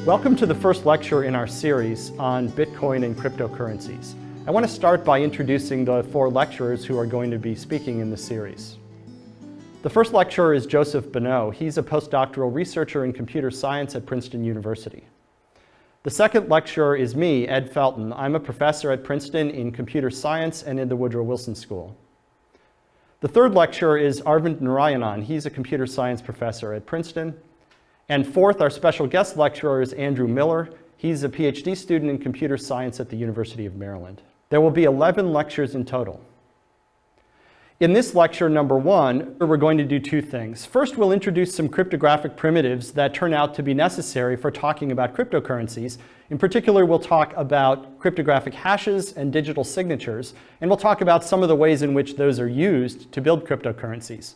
Welcome to the first lecture in our series on Bitcoin and cryptocurrencies. I want to start by introducing the four lecturers who are going to be speaking in the series. The first lecturer is Joseph Bonneau. He's a postdoctoral researcher in computer science at Princeton University. The second lecturer is me, Ed Felton. I'm a professor at Princeton in computer science and in the Woodrow Wilson School. The third lecturer is Arvind Narayanan. He's a computer science professor at Princeton. And fourth, our special guest lecturer is Andrew Miller. He's a PhD student in computer science at the University of Maryland. There will be 11 lectures in total. In this lecture, number one, we're going to do two things. First, we'll introduce some cryptographic primitives that turn out to be necessary for talking about cryptocurrencies. In particular, we'll talk about cryptographic hashes and digital signatures, and we'll talk about some of the ways in which those are used to build cryptocurrencies.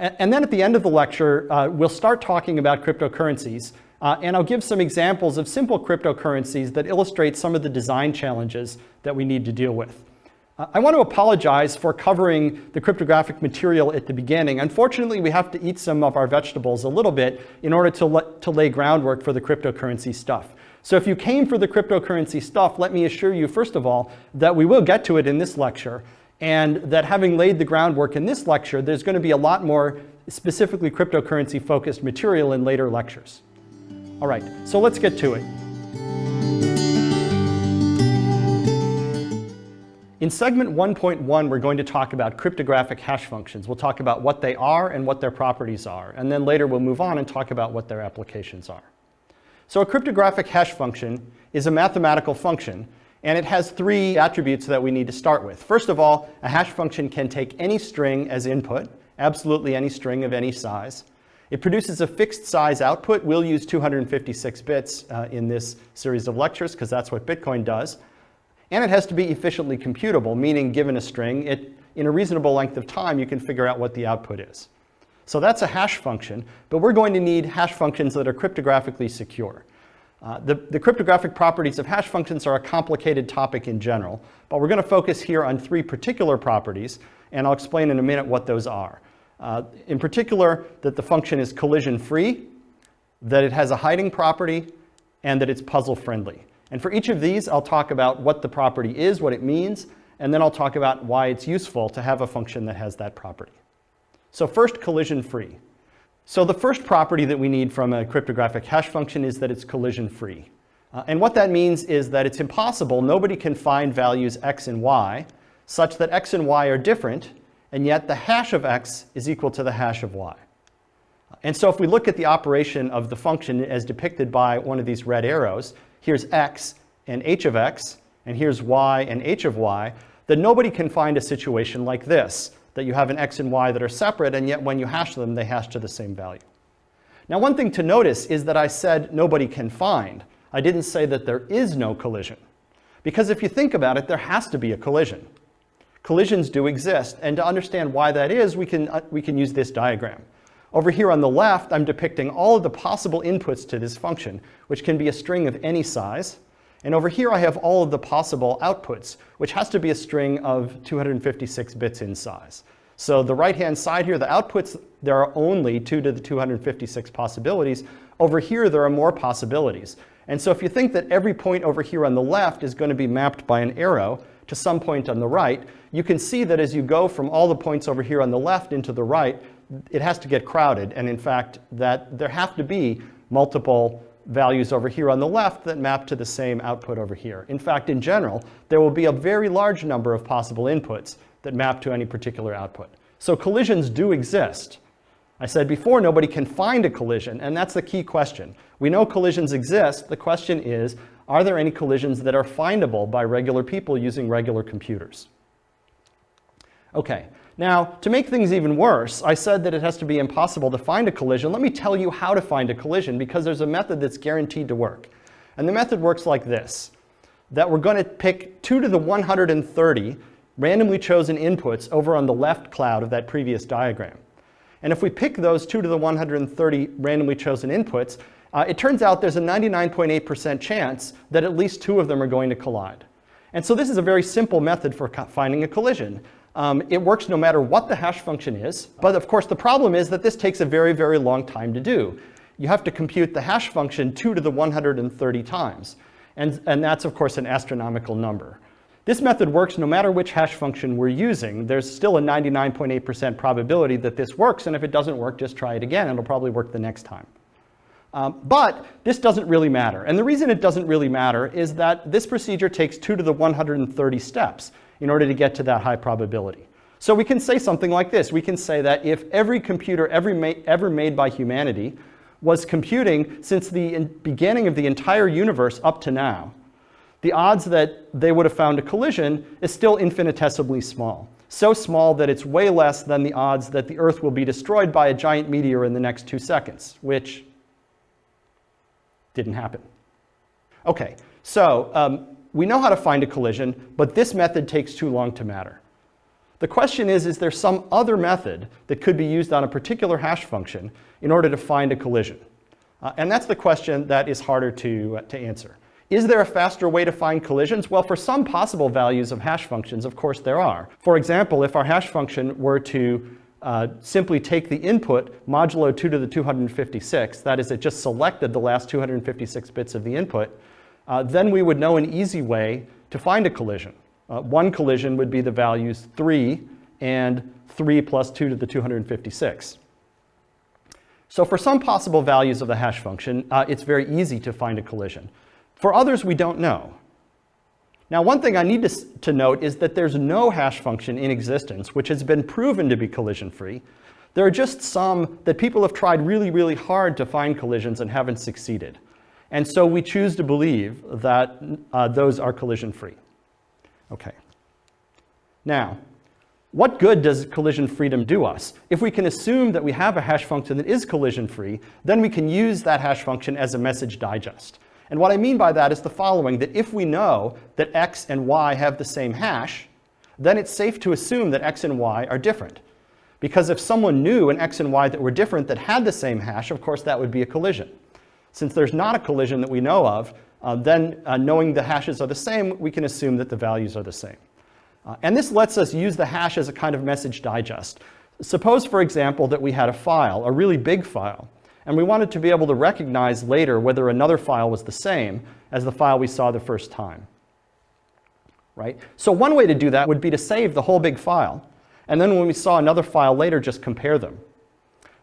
And then at the end of the lecture, we'll start talking about cryptocurrencies, and I'll give some examples of simple cryptocurrencies that illustrate some of the design challenges that we need to deal with. I want to apologize for covering the cryptographic material at the beginning. Unfortunately, we have to eat some of our vegetables a little bit in order to lay groundwork for the cryptocurrency stuff. So if you came for the cryptocurrency stuff, let me assure you, first of all, that we will get to it in this lecture, and that having laid the groundwork in this lecture, there's going to be a lot more specifically cryptocurrency-focused material in later lectures. All right, so let's get to it. In segment 1.1, we're going to talk about cryptographic hash functions. We'll talk about what they are and what their properties are. And then later we'll move on and talk about what their applications are. So a cryptographic hash function is a mathematical function, and it has three attributes that we need to start with. First of all, a hash function can take any string as input, absolutely any string of any size. It produces a fixed size output. We'll use 256 bits in this series of lectures because that's what Bitcoin does. And it has to be efficiently computable, meaning given a string, in a reasonable length of time, you can figure out what the output is. So that's a hash function, but we're going to need hash functions that are cryptographically secure. The cryptographic properties of hash functions are a complicated topic in general, but we're going to focus here on three particular properties, and I'll explain in a minute what those are. In particular, that the function is collision-free, that it has a hiding property, and that it's puzzle-friendly. And for each of these, I'll talk about what the property is, what it means, and then I'll talk about why it's useful to have a function that has that property. So first, collision-free. So the first property that we need from a cryptographic hash function is that it's collision-free. And what that means is that it's impossible, nobody can find values x and y, such that x and y are different, and yet the hash of x is equal to the hash of y. And so if we look at the operation of the function as depicted by one of these red arrows, here's x and h of x, and here's y and h of y, then nobody can find a situation like this, that you have an x and y that are separate, and yet when you hash them, they hash to the same value. Now, one thing to notice is that I said nobody can find. I didn't say that there is no collision. Because if you think about it, there has to be a collision. Collisions do exist, and to understand why that is, we can use this diagram. Over here on the left, I'm depicting all of the possible inputs to this function, which can be a string of any size. And over here, I have all of the possible outputs, which has to be a string of 256 bits in size. So the right-hand side here, the outputs, there are only 2 to the 256 possibilities. Over here, there are more possibilities. And so if you think that every point over here on the left is going to be mapped by an arrow to some point on the right, you can see that as you go from all the points over here on the left into the right, it has to get crowded, and in fact, that there have to be multiple values over here on the left that map to the same output over here. In fact, in general, there will be a very large number of possible inputs that map to any particular output. So collisions do exist. I said before, nobody can find a collision, and that's the key question. We know collisions exist. The question is, are there any collisions that are findable by regular people using regular computers? Okay. Now, to make things even worse, I said that it has to be impossible to find a collision. Let me tell you how to find a collision, because there's a method that's guaranteed to work. And the method works like this, that we're going to pick 2 to the 130 randomly chosen inputs over on the left cloud of that previous diagram. And if we pick those 2 to the 130 randomly chosen inputs, it turns out there's a 99.8% chance that at least 2 of them are going to collide. And so this is a very simple method for finding a collision. It works no matter what the hash function is, but of course the problem is that this takes a very, very long time to do. you have to compute the hash function 2 to the 130 times. And that's, of course, an astronomical number. This method works no matter which hash function we're using. There's still a 99.8% probability that this works, and if it doesn't work, just try it again. It'll probably work the next time. But this doesn't really matter. And the reason it doesn't really matter is that this procedure takes 2 to the 130 steps in order to get to that high probability. So we can say something like this. We can say that if every computer ever made by humanity was computing since the beginning of the entire universe up to now, the odds that they would have found a collision is still infinitesimally small. So small that it's way less than the odds that the Earth will be destroyed by a giant meteor in the next 2 seconds, which didn't happen. Okay, so we know how to find a collision, but this method takes too long to matter. The question is there some other method that could be used on a particular hash function in order to find a collision? And that's the question that is harder to answer. Is there a faster way to find collisions? Well, for some possible values of hash functions, of course there are. For example, if our hash function were to simply take the input modulo 2 to the 256, that is, it just selected the last 256 bits of the input, then we would know an easy way to find a collision. One collision would be the values 3 and 3 plus 2 to the 256. So for some possible values of the hash function, it's very easy to find a collision. For others, we don't know. Now, one thing I need to note is that there's no hash function in existence which has been proven to be collision-free. There are just some that people have tried really, really hard to find collisions and haven't succeeded. And so we choose to believe that those are collision-free. Okay. Now, what good does collision freedom do us? If we can assume that we have a hash function that is collision-free, then we can use that hash function as a message digest. And what I mean by that is the following, that if we know that x and y have the same hash, then it's safe to assume that x and y are different. Because if someone knew an x and y that were different that had the same hash, of course that would be a collision. Since there's not a collision that we know of, then knowing the hashes are the same, we can assume that the values are the same. And this lets us use the hash as a kind of message digest. Suppose, for example, that we had a file, a really big file, and we wanted to be able to recognize later whether another file was the same as the file we saw the first time. Right? So one way to do that would be to save the whole big file, and then when we saw another file later, just compare them.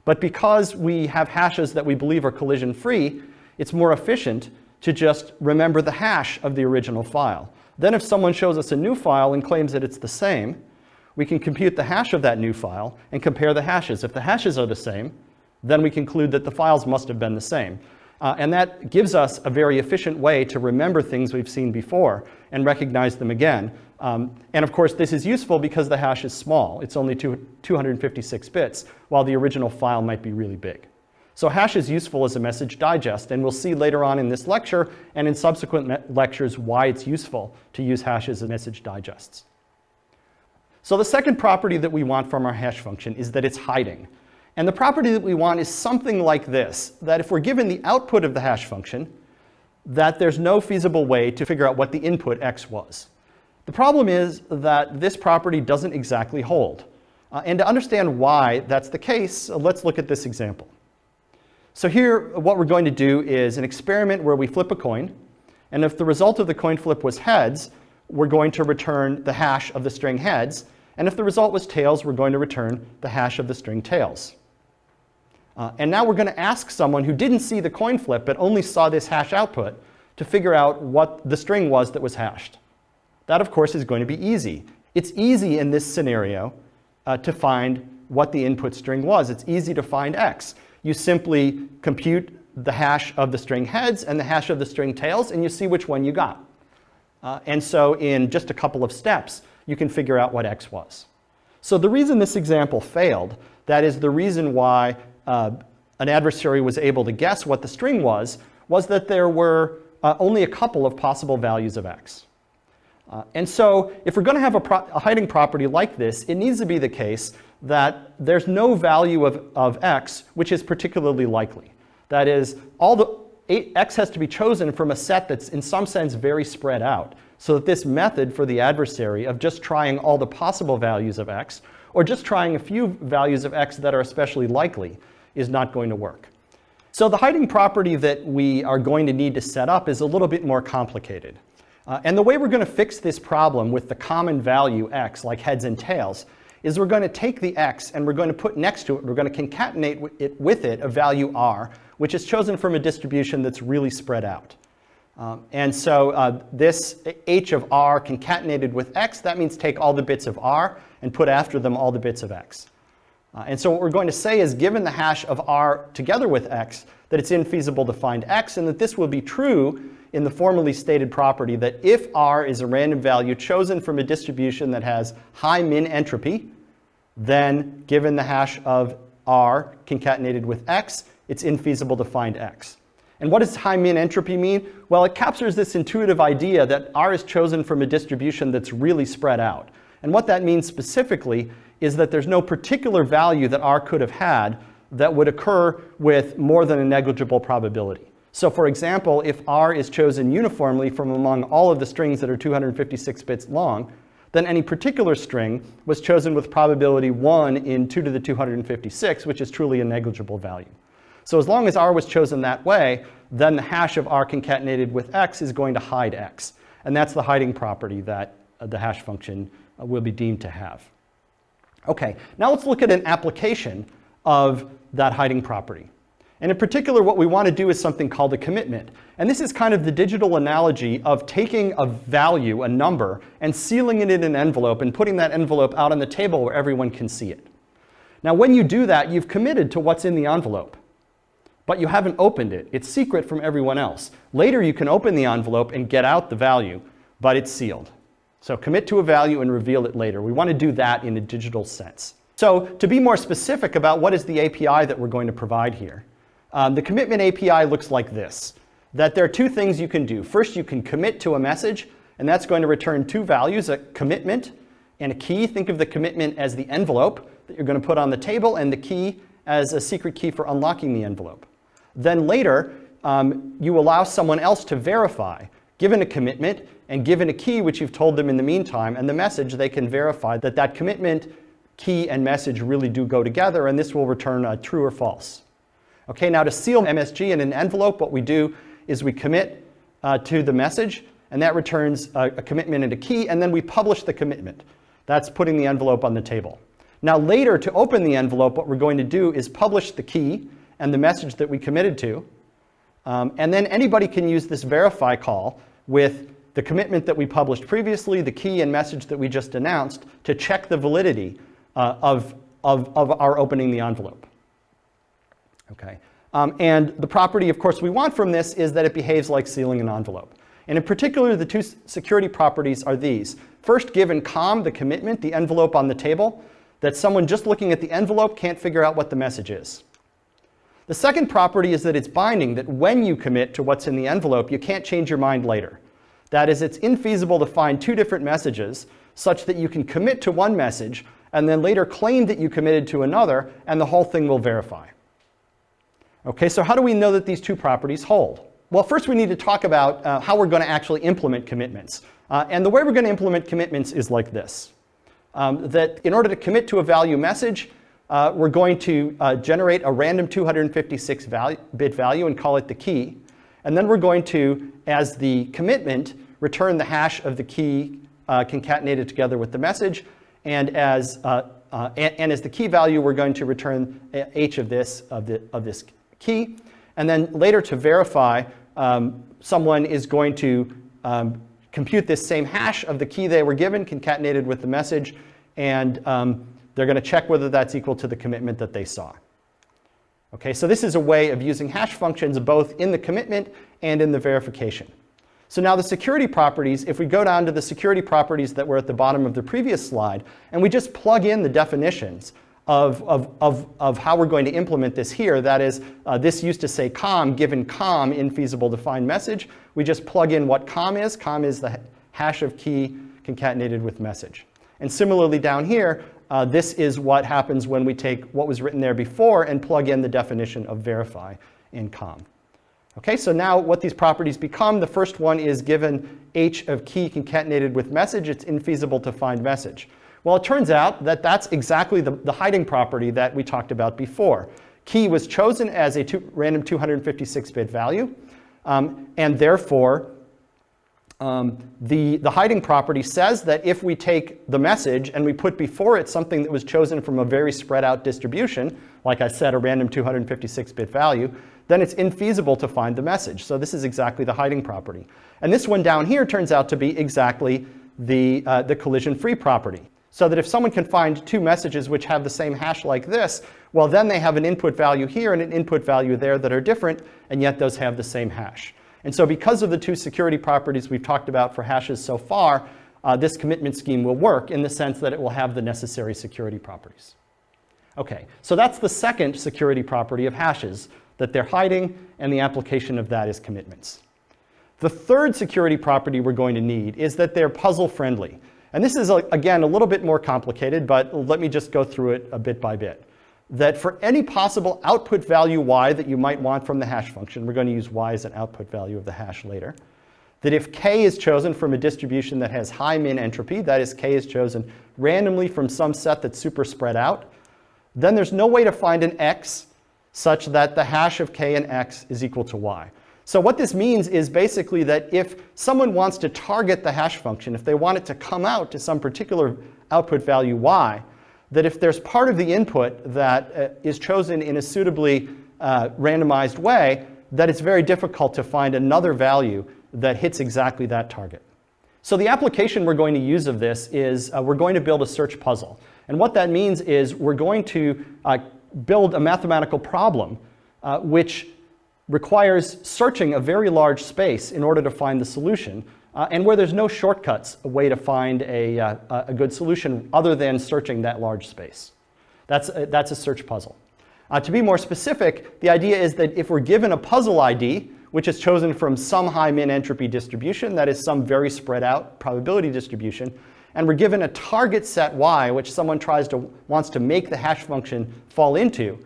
But because we have hashes that we believe are collision-free, it's more efficient to just remember the hash of the original file. Then if someone shows us a new file and claims that it's the same, we can compute the hash of that new file and compare the hashes. If the hashes are the same, then we conclude that the files must have been the same. And that gives us a very efficient way to remember things we've seen before and recognize them again. And of course, this is useful because the hash is small. It's only 256 bits, while the original file might be really big. So hash is useful as a message digest, and we'll see later on in this lecture and in subsequent lectures why it's useful to use hashes as message digests. So the second property that we want from our hash function is that it's hiding. And the property that we want is something like this, that if we're given the output of the hash function, that there's no feasible way to figure out what the input x was. The problem is that this property doesn't exactly hold. And to understand why that's the case, let's look at this example. So here, what we're going to do is an experiment where we flip a coin, and if the result of the coin flip was heads, we're going to return the hash of the string heads, and if the result was tails, we're going to return the hash of the string tails. And now we're going to ask someone who didn't see the coin flip but only saw this hash output to figure out what the string was that was hashed. That, of course, is going to be easy. It's easy in this scenario to find what the input string was. It's easy to find x. You simply compute the hash of the string heads and the hash of the string tails, and you see which one you got. And so in just a couple of steps, you can figure out what x was. So the reason this example failed, that is the reason why an adversary was able to guess what the string was that there were only a couple of possible values of x. And so if we're going to have a hiding property like this, it needs to be the case that there's no value of x which is particularly likely. That is, x has to be chosen from a set that's in some sense very spread out, so that this method for the adversary of just trying all the possible values of x, or just trying a few values of x that are especially likely, is not going to work. So the hiding property that we are going to need to set up is a little bit more complicated. And the way we're going to fix this problem with the common value x, like heads and tails, is we're going to take the x and we're going to put next to it, we're going to concatenate with it a value r, which is chosen from a distribution that's really spread out. And so this h of r concatenated with x, that means take all the bits of r and put after them all the bits of x. And so what we're going to say is, given the hash of r together with x, that it's infeasible to find x, and that this will be true in the formally stated property that if r is a random value chosen from a distribution that has high min entropy, then given the hash of r concatenated with x, it's infeasible to find x. And what does high min entropy mean? Well, it captures this intuitive idea that r is chosen from a distribution that's really spread out. And what that means specifically is that there's no particular value that r could have had that would occur with more than a negligible probability. So for example, if r is chosen uniformly from among all of the strings that are 256 bits long, then any particular string was chosen with probability 1 in 2 to the 256, which is truly a negligible value. So as long as r was chosen that way, then the hash of r concatenated with x is going to hide x. And that's the hiding property that the hash function will be deemed to have. Okay, now let's look at an application of that hiding property. And in particular, what we want to do is something called a commitment. And this is kind of the digital analogy of taking a value, a number, and sealing it in an envelope and putting that envelope out on the table where everyone can see it. Now, when you do that, you've committed to what's in the envelope, but you haven't opened it. It's secret from everyone else. Later, you can open the envelope and get out the value, but it's sealed. So commit to a value and reveal it later. We want to do that in a digital sense. So to be more specific about what is the API that we're going to provide here, the commitment API looks like this, that there are two things you can do. First, you can commit to a message, and that's going to return two values, a commitment and a key. Think of the commitment as the envelope that you're going to put on the table, and the key as a secret key for unlocking the envelope. Then later, you allow someone else to verify, given a commitment and given a key which you've told them in the meantime, and the message, they can verify that that commitment, key, and message really do go together, and this will return true or false. Okay, now to seal MSG in an envelope, what we do is we commit to the message, and that returns a commitment and a key, and then we publish the commitment. That's putting the envelope on the table. Now later, to open the envelope, what we're going to do is publish the key and the message that we committed to, and then anybody can use this verify call with the commitment that we published previously, the key and message that we just announced, to check the validity of our opening the envelope. Okay. And the property, of course, we want from this is that it behaves like sealing an envelope. And in particular, the two security properties are these. First, given COM, the commitment, the envelope on the table, that someone just looking at the envelope can't figure out what the message is. The second property is that it's binding, that when you commit to what's in the envelope, you can't change your mind later. That is, it's infeasible to find two different messages such that you can commit to one message and then later claim that you committed to another, and the whole thing will verify. Okay, so how do we know that these two properties hold? Well, first we need to talk about how we're going to actually implement commitments. And the way we're going to implement commitments is like this. That in order to commit to a value message, we're going to generate a random 256-bit value and call it the key. And then we're going to, as the commitment, return the hash of the key concatenated together with the message. And as the key value, we're going to return h of this key. And then later, to verify, someone is going to compute this same hash of the key they were given, concatenated with the message, and they're going to check whether that's equal to the commitment that they saw. Okay, so this is a way of using hash functions both in the commitment and in the verification. So now the security properties, if we go down to the security properties that were at the bottom of the previous slide, and we just plug in the definitions of how we're going to implement this here, that is, this used to say COM, given COM, infeasible to find message, we just plug in what COM is. COM is the hash of key concatenated with message. And similarly down here, this is what happens when we take what was written there before and plug in the definition of verify in COM. Okay, so now what these properties become, the first one is given h of key concatenated with message, it's infeasible to find message. Well, it turns out that that's exactly the hiding property that we talked about before. key was chosen as a random 256-bit value, and therefore the hiding property says that if we take the message and we put before it something that was chosen from a very spread out distribution, like I said, a random 256-bit value, then it's infeasible to find the message. So this is exactly the hiding property. And this one down here turns out to be exactly the collision-free property. So that if someone can find two messages which have the same hash like this, well, then they have an input value here and an input value there that are different, and yet those have the same hash. And so because of the two security properties we've talked about for hashes so far, this commitment scheme will work in the sense that it will have the necessary security properties. Okay, so that's the second security property of hashes, that they're hiding, and the application of that is commitments. The third security property we're going to need is that they're puzzle friendly. And this is, again, a little bit more complicated, but let me just go through it a bit by bit. That for any possible output value y that you might want from the hash function, we're going to use y as an output value of the hash later, that if k is chosen from a distribution that has high min entropy, that is, k is chosen randomly from some set that's super spread out, then there's no way to find an x such that the hash of k and x is equal to y. So what this means is basically that if someone wants to target the hash function, if they want it to come out to some particular output value y, that if there's part of the input that is chosen in a suitably randomized way, that it's very difficult to find another value that hits exactly that target. So the application we're going to use of this is we're going to build a search puzzle. And what that means is we're going to build a mathematical problem which requires searching a very large space in order to find the solution, and where there's no shortcuts, a way to find a good solution other than searching that large space. That's a search puzzle. To be more specific, the idea is that if we're given a puzzle ID, which is chosen from some high min entropy distribution, that is some very spread out probability distribution, and we're given a target set y, which someone wants to make the hash function fall into,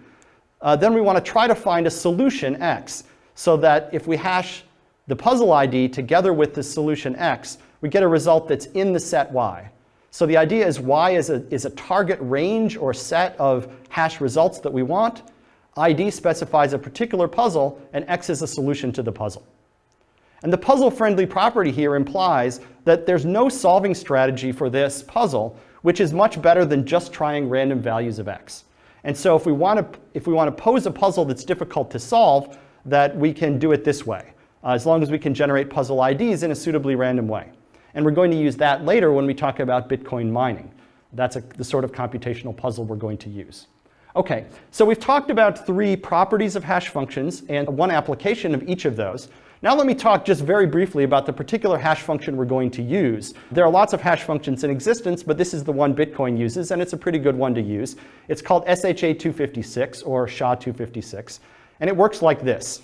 then we want to try to find a solution x, so that if we hash the puzzle ID together with the solution x, we get a result that's in the set y. So the idea is y is a target range or set of hash results that we want. ID specifies a particular puzzle, and x is a solution to the puzzle. And the puzzle-friendly property here implies that there's no solving strategy for this puzzle, which is much better than just trying random values of x. And so if we want to pose a puzzle that's difficult to solve, that we can do it this way, as long as we can generate puzzle IDs in a suitably random way. And we're going to use that later when we talk about Bitcoin mining. That's the sort of computational puzzle we're going to use. Okay, so we've talked about three properties of hash functions and one application of each of those. Now let me talk just very briefly about the particular hash function we're going to use. There are lots of hash functions in existence, but this is the one Bitcoin uses, and it's a pretty good one to use. It's called SHA-256, or SHA-256, and it works like this.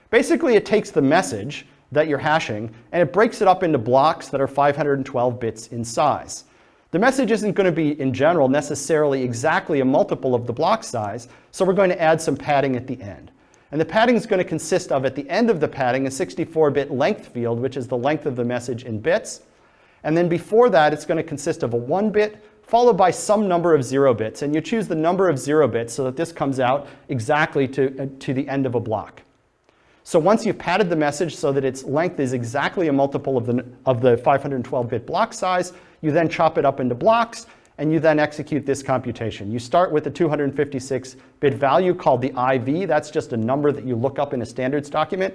Basically, it takes the message that you're hashing, and it breaks it up into blocks that are 512 bits in size. The message isn't going to be, in general, necessarily exactly a multiple of the block size, so we're going to add some padding at the end. And the padding is going to consist of, at the end of the padding, a 64-bit length field, which is the length of the message in bits. And then before that, it's going to consist of a 1-bit, followed by some number of 0 bits. And you choose the number of 0 bits so that this comes out exactly to the end of a block. So once you've padded the message so that its length is exactly a multiple of the 512-bit block size, you then chop it up into blocks, and you then execute this computation. You start with a 256-bit value called the IV. That's just a number that you look up in a standards document.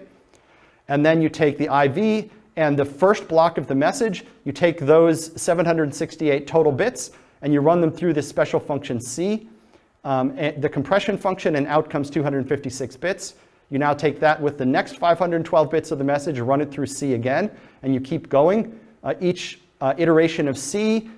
And then you take the IV and the first block of the message. You take those 768 total bits, and you run them through this special function C, the compression function, and out comes 256 bits. You now take that with the next 512 bits of the message, run it through C again, and you keep going. Each iteration of C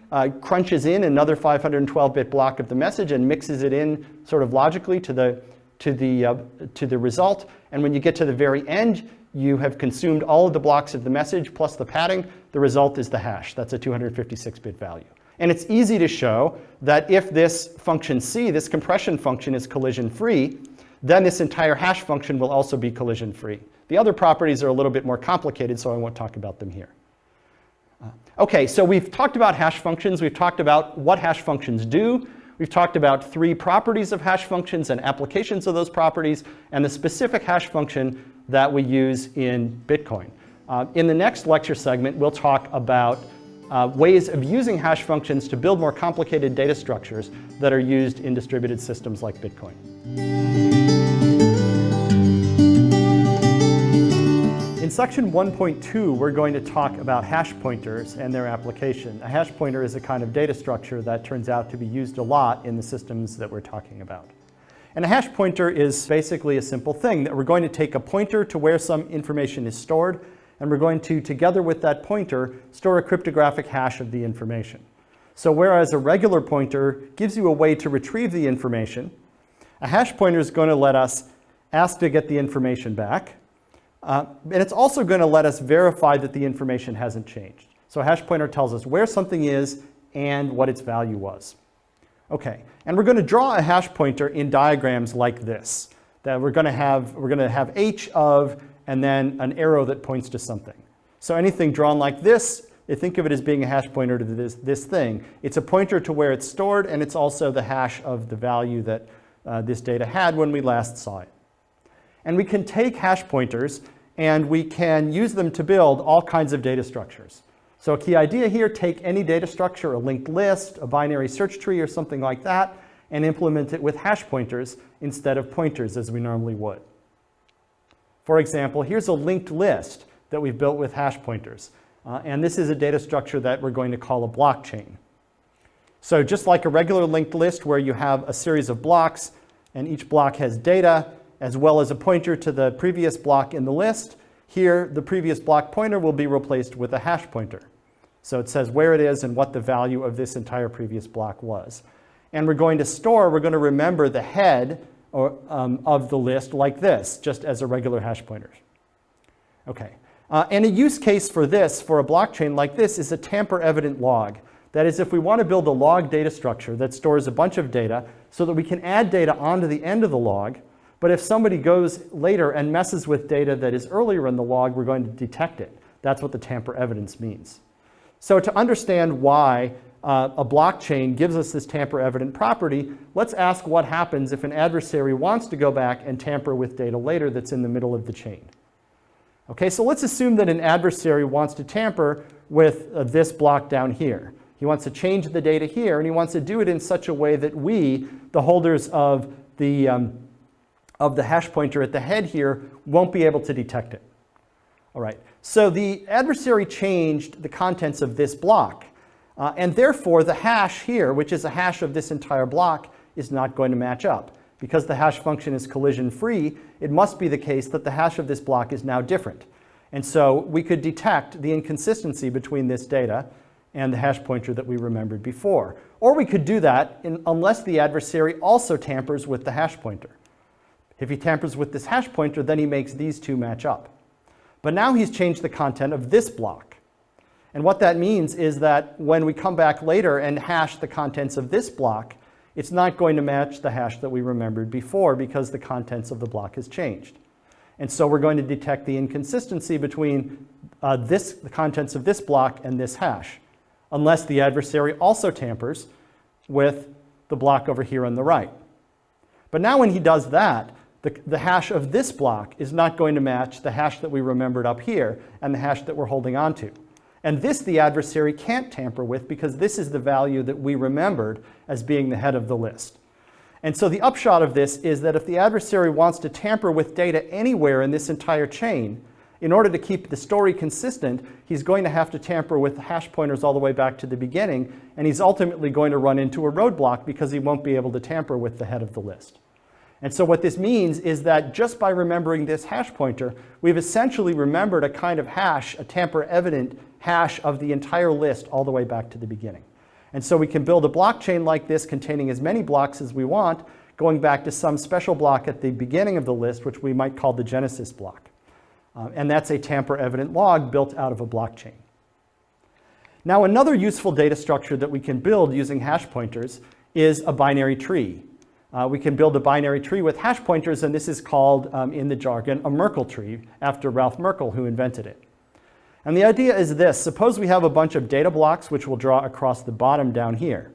crunches in another 512-bit block of the message and mixes it in sort of logically to the result. And when you get to the very end, you have consumed all of the blocks of the message plus the padding. The result is the hash. That's a 256-bit value. And it's easy to show that if this function C, this compression function, is collision-free, then this entire hash function will also be collision-free. The other properties are a little bit more complicated, so I won't talk about them here. Okay, so we've talked about hash functions. We've talked about what hash functions do. We've talked about 3 properties of hash functions and applications of those properties, and the specific hash function that we use in Bitcoin. In the next lecture segment, we'll talk about ways of using hash functions to build more complicated data structures that are used in distributed systems like Bitcoin. In section 1.2, we're going to talk about hash pointers and their application. A hash pointer is a kind of data structure that turns out to be used a lot in the systems that we're talking about. And a hash pointer is basically a simple thing that we're going to take a pointer to where some information is stored, and we're going to, together with that pointer, store a cryptographic hash of the information. So whereas a regular pointer gives you a way to retrieve the information, a hash pointer is going to let us ask to get the information back. And it's also going to let us verify that the information hasn't changed. So a hash pointer tells us where something is and what its value was. Okay, and we're going to draw a hash pointer in diagrams like this. That we're going to have h of, and then an arrow that points to something. So anything drawn like this, think of it as being a hash pointer to this thing. It's a pointer to where it's stored, and it's also the hash of the value that this data had when we last saw it. And we can take hash pointers and we can use them to build all kinds of data structures. So a key idea here, take any data structure, a linked list, a binary search tree, or something like that, and implement it with hash pointers instead of pointers as we normally would. For example, here's a linked list that we've built with hash pointers. And this is a data structure that we're going to call a blockchain. So just like a regular linked list where you have a series of blocks, and each block has data, as well as a pointer to the previous block in the list, here the previous block pointer will be replaced with a hash pointer. So it says where it is and what the value of this entire previous block was. And we're going to remember the head of the list like this, just as a regular hash pointer. Okay. And a use case for this, for a blockchain like this, is a tamper-evident log. That is, if we want to build a log data structure that stores a bunch of data so that we can add data onto the end of the log, but if somebody goes later and messes with data that is earlier in the log, we're going to detect it. That's what the tamper evidence means. So to understand why a blockchain gives us this tamper evident property, let's ask what happens if an adversary wants to go back and tamper with data later that's in the middle of the chain. Okay, so let's assume that an adversary wants to tamper with this block down here. He wants to change the data here, and he wants to do it in such a way that we, the holders of the hash pointer at the head here, won't be able to detect it. All right, so the adversary changed the contents of this block, and therefore the hash here, which is a hash of this entire block, is not going to match up. Because the hash function is collision-free, it must be the case that the hash of this block is now different. And so we could detect the inconsistency between this data and the hash pointer that we remembered before. Or we could do that unless the adversary also tampers with the hash pointer. If he tampers with this hash pointer, then he makes these two match up. But now he's changed the content of this block. And what that means is that when we come back later and hash the contents of this block, it's not going to match the hash that we remembered before because the contents of the block has changed. And so we're going to detect the inconsistency between the contents of this block and this hash, unless the adversary also tampers with the block over here on the right. But now when he does that, the hash of this block is not going to match the hash that we remembered up here and the hash that we're holding on to. And this the adversary can't tamper with because this is the value that we remembered as being the head of the list. And so the upshot of this is that if the adversary wants to tamper with data anywhere in this entire chain, in order to keep the story consistent, he's going to have to tamper with hash pointers all the way back to the beginning, and he's ultimately going to run into a roadblock because he won't be able to tamper with the head of the list. And so what this means is that just by remembering this hash pointer, we've essentially remembered a kind of hash, a tamper-evident hash of the entire list all the way back to the beginning. And so we can build a blockchain like this containing as many blocks as we want, going back to some special block at the beginning of the list, which we might call the genesis block. And that's a tamper-evident log built out of a blockchain. Now, another useful data structure that we can build using hash pointers is a binary tree. We can build a binary tree with hash pointers, and this is called, in the jargon, a Merkle tree, after Ralph Merkle, who invented it. And the idea is this. Suppose we have a bunch of data blocks, which we'll draw across the bottom down here.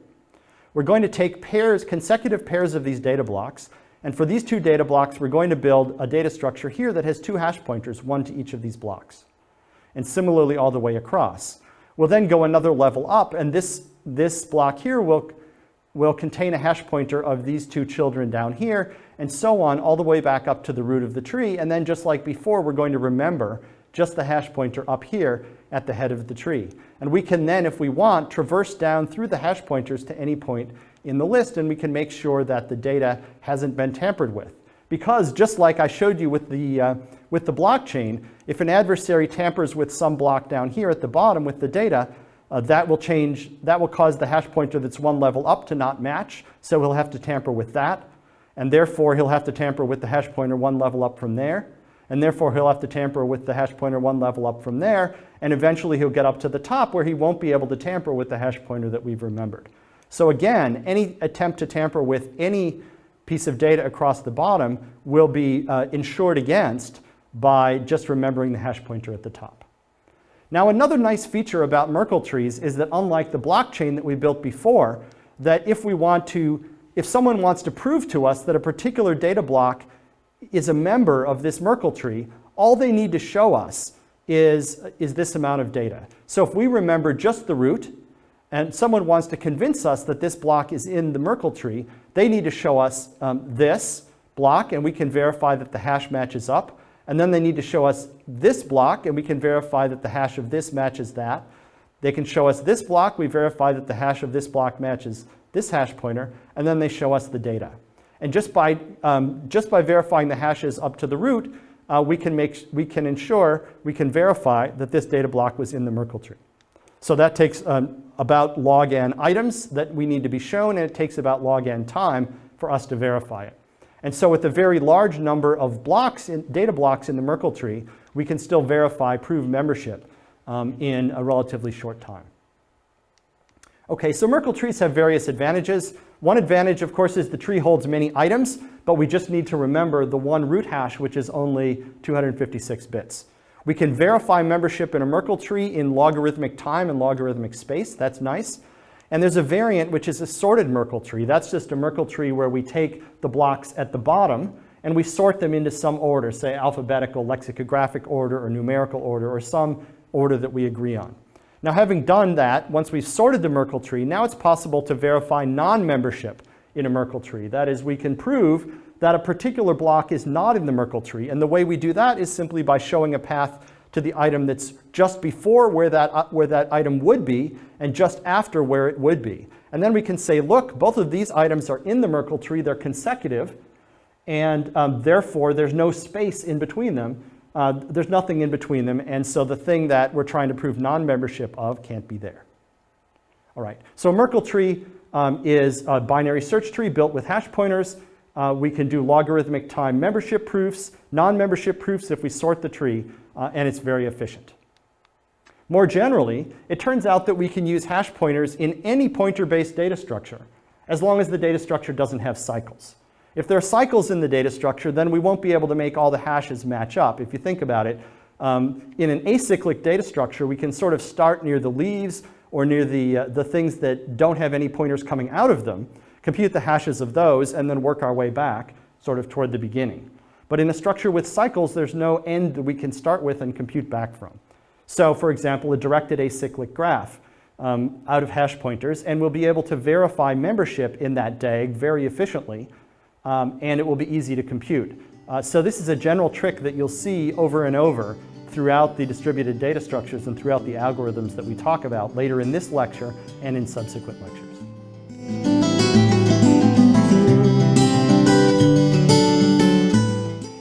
we're going to take pairs, consecutive pairs of these data blocks, and for these two data blocks, we're going to build a data structure here that has two hash pointers, one to each of these blocks. And similarly all the way across. We'll then go another level up, and this block here will contain a hash pointer of these two children down here, and so on all the way back up to the root of the tree. And then just like before, we're going to remember just the hash pointer up here at the head of the tree. And we can then, if we want, traverse down through the hash pointers to any point in the list, and we can make sure that the data hasn't been tampered with. Because just like I showed you with the blockchain, if an adversary tampers with some block down here at the bottom with the data, that will cause the hash pointer that's one level up to not match, so he'll have to tamper with that, and therefore he'll have to tamper with the hash pointer one level up from there, and therefore he'll have to tamper with the hash pointer one level up from there, and eventually he'll get up to the top where he won't be able to tamper with the hash pointer that we've remembered. So again, any attempt to tamper with any piece of data across the bottom will be insured against by just remembering the hash pointer at the top. Now another nice feature about Merkle trees is that unlike the blockchain that we built before, that if someone wants to prove to us that a particular data block is a member of this Merkle tree, all they need to show us is this amount of data. So if we remember just the root, and someone wants to convince us that this block is in the Merkle tree, they need to show us this block, and we can verify that the hash matches up. And then they need to show us this block, and we can verify that the hash of this matches that. They can show us this block, we verify that the hash of this block matches this hash pointer, and then they show us the data. And just by verifying the hashes up to the root, we can verify that this data block was in the Merkle tree. So that takes about log n items that we need to be shown, and it takes about log n time for us to verify it. And so with a very large number of data blocks in the Merkle tree, we can still prove membership in a relatively short time. Okay, so Merkle trees have various advantages. One advantage, of course, is the tree holds many items, but we just need to remember the one root hash, which is only 256 bits. We can verify membership in a Merkle tree in logarithmic time and logarithmic space. That's nice. And there's a variant, which is a sorted Merkle tree. That's just a Merkle tree where we take the blocks at the bottom and we sort them into some order, say alphabetical, lexicographic order, or numerical order, or some order that we agree on. Now, having done that, once we've sorted the Merkle tree, now it's possible to verify non-membership in a Merkle tree. That is, we can prove that a particular block is not in the Merkle tree. And the way we do that is simply by showing a path to the item that's just before where that item would be and just after where it would be. And then we can say, look, both of these items are in the Merkle tree, they're consecutive, and therefore there's no space in between them. There's nothing in between them, and so the thing that we're trying to prove non-membership of can't be there. All right, so a Merkle tree is a binary search tree built with hash pointers. We can do logarithmic time membership proofs, non-membership proofs if we sort the tree, and it's very efficient. More generally, it turns out that we can use hash pointers in any pointer-based data structure, as long as the data structure doesn't have cycles. If there are cycles in the data structure, then we won't be able to make all the hashes match up. If you think about it, in an acyclic data structure, we can sort of start near the leaves or near the things that don't have any pointers coming out of them, compute the hashes of those, and then work our way back sort of toward the beginning. But in a structure with cycles, there's no end that we can start with and compute back from. So for example, a directed acyclic graph out of hash pointers, and we'll be able to verify membership in that DAG very efficiently, and it will be easy to compute. So this is a general trick that you'll see over and over throughout the distributed data structures and throughout the algorithms that we talk about later in this lecture and in subsequent lectures.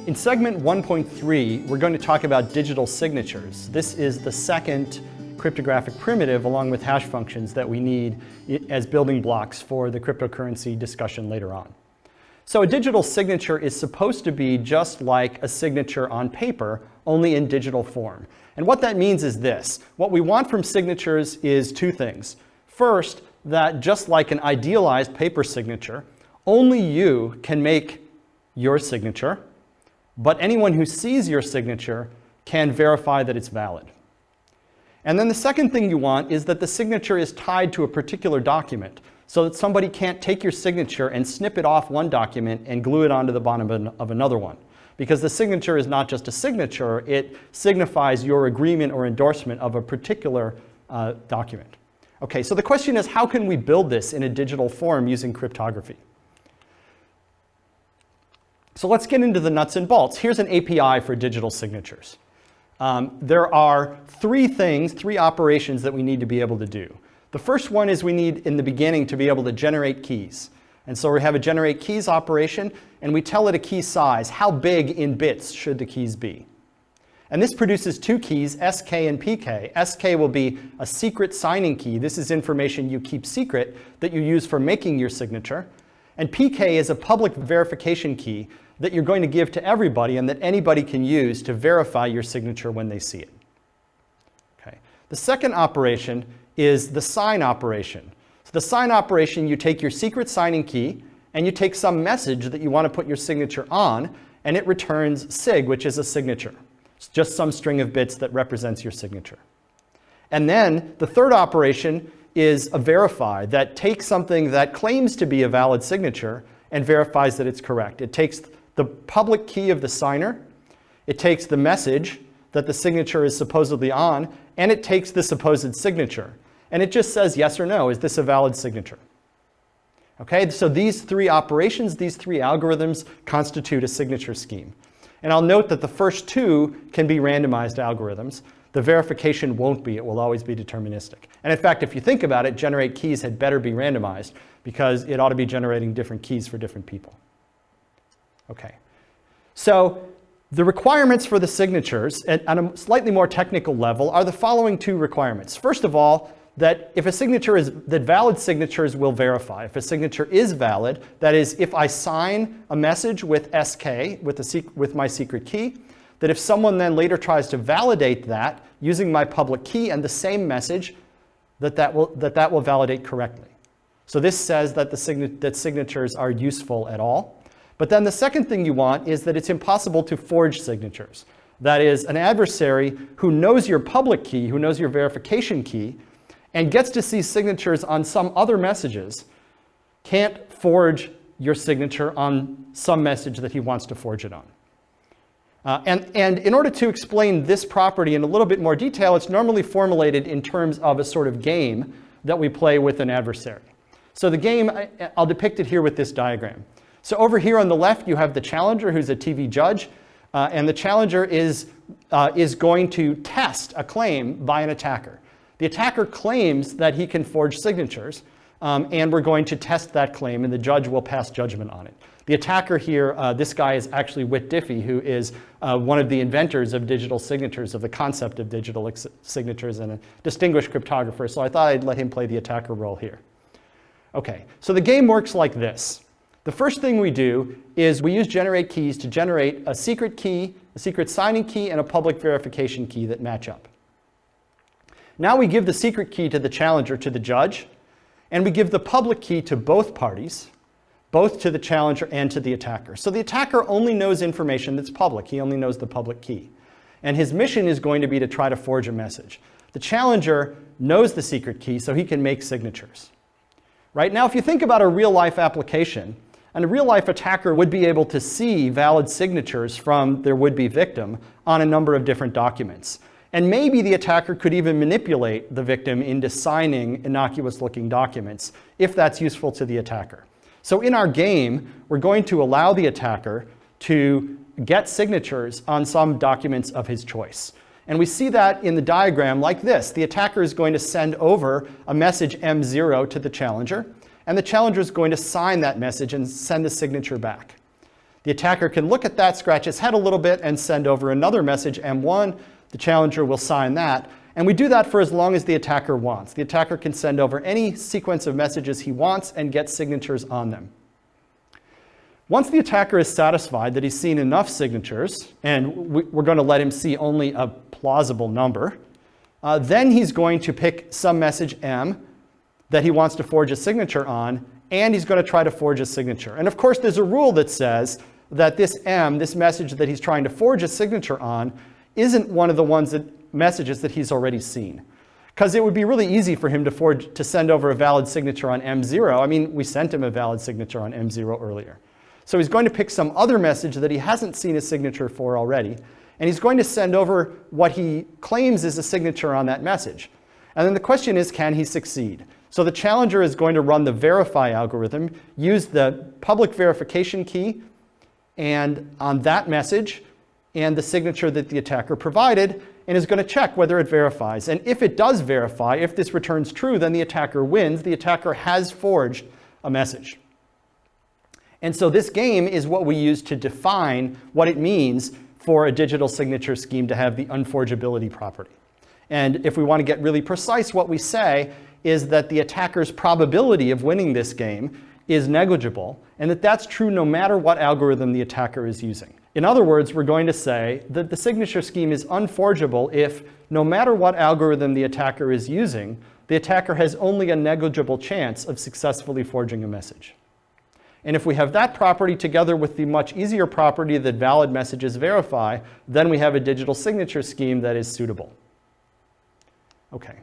In segment 1.3, we're going to talk about digital signatures. This is the second cryptographic primitive along with hash functions that we need as building blocks for the cryptocurrency discussion later on. So a digital signature is supposed to be just like a signature on paper, only in digital form. And what that means is this. What we want from signatures is two things. First, that just like an idealized paper signature, only you can make your signature, but anyone who sees your signature can verify that it's valid. And then the second thing you want is that the signature is tied to a particular document. so that somebody can't take your signature and snip it off one document and glue it onto the bottom of another one. Because the signature is not just a signature, it signifies your agreement or endorsement of a particular document. Okay, so the question is, how can we build this in a digital form using cryptography? So let's get into the nuts and bolts. Here's an API for digital signatures. There are three operations that we need to be able to do. The first one is we need, in the beginning, to be able to generate keys. And so we have a generate keys operation, and we tell it a key size. How big in bits should the keys be? And this produces two keys, SK and PK. SK will be a secret signing key. This is information you keep secret that you use for making your signature. And PK is a public verification key that you're going to give to everybody and that anybody can use to verify your signature when they see it. Okay. The second operation is the sign operation. So the sign operation, you take your secret signing key and you take some message that you want to put your signature on, and it returns SIG, which is a signature. It's just some string of bits that represents your signature. And then the third operation is a verify that takes something that claims to be a valid signature and verifies that it's correct. It takes the public key of the signer, it takes the message that the signature is supposedly on, and it takes the supposed signature. And it just says yes or no, is this a valid signature? Okay, so these three operations, these three algorithms constitute a signature scheme. And I'll note that the first two can be randomized algorithms. The verification won't be, it will always be deterministic. And in fact, if you think about it, generate keys had better be randomized because it ought to be generating different keys for different people. Okay, so the requirements for the signatures at a slightly more technical level are the following two requirements. First of all, that if a signature is, that valid signatures will verify. If a signature is valid, that is, if I sign a message with SK, with my secret key, that if someone then later tries to validate that using my public key and the same message, that will validate correctly. So this says that that signatures are useful at all. But then the second thing you want is that it's impossible to forge signatures. That is, an adversary who knows your public key, who knows your verification key, and gets to see signatures on some other messages, can't forge your signature on some message that he wants to forge it on. And in order to explain this property in a little bit more detail, it's normally formulated in terms of a sort of game that we play with an adversary. So the game, I'll depict it here with this diagram. So over here on the left, you have the challenger, who's a TV judge, and the challenger is going to test a claim by an attacker. The attacker claims that he can forge signatures, and we're going to test that claim, and the judge will pass judgment on it. The attacker here, this guy is actually Whit Diffie, who is one of the inventors of digital signatures, of the concept of digital signatures, and a distinguished cryptographer, so I thought I'd let him play the attacker role here. Okay, so the game works like this. The first thing we do is we use generate keys to generate a secret key, a secret signing key, and a public verification key that match up. Now we give the secret key to the challenger, to the judge, and we give the public key to both parties, both to the challenger and to the attacker. So the attacker only knows information that's public. He only knows the public key. And his mission is going to be to try to forge a message. The challenger knows the secret key, so he can make signatures. Right? Now, if you think about a real-life application, and a real-life attacker would be able to see valid signatures from their would-be victim on a number of different documents. And maybe the attacker could even manipulate the victim into signing innocuous-looking documents, if that's useful to the attacker. So in our game, we're going to allow the attacker to get signatures on some documents of his choice. And we see that in the diagram like this. The attacker is going to send over a message M0 to the challenger, and the challenger is going to sign that message and send a signature back. The attacker can look at that, scratch his head a little bit, and send over another message, M1. The challenger will sign that. And we do that for as long as the attacker wants. The attacker can send over any sequence of messages he wants and get signatures on them. Once the attacker is satisfied that he's seen enough signatures, and we're going to let him see only a plausible number, then he's going to pick some message M that he wants to forge a signature on, and he's going to try to forge a signature. And of course, there's a rule that says that this M, this message that he's trying to forge a signature on, isn't one of the messages that he's already seen. because it would be really easy for him to send over a valid signature on M0. I mean, we sent him a valid signature on M0 earlier. So he's going to pick some other message that he hasn't seen a signature for already, and he's going to send over what he claims is a signature on that message. And then the question is, can he succeed? So the challenger is going to run the verify algorithm, use the public verification key and on that message and the signature that the attacker provided, and is going to check whether it verifies. And if it does verify, if this returns true, then the attacker wins. The attacker has forged a message. And so this game is what we use to define what it means for a digital signature scheme to have the unforgeability property. And if we want to get really precise, what we say is that the attacker's probability of winning this game is negligible, and that that's true no matter what algorithm the attacker is using. In other words, we're going to say that the signature scheme is unforgeable if, no matter what algorithm the attacker is using, the attacker has only a negligible chance of successfully forging a message. And if we have that property together with the much easier property that valid messages verify, then we have a digital signature scheme that is suitable. Okay.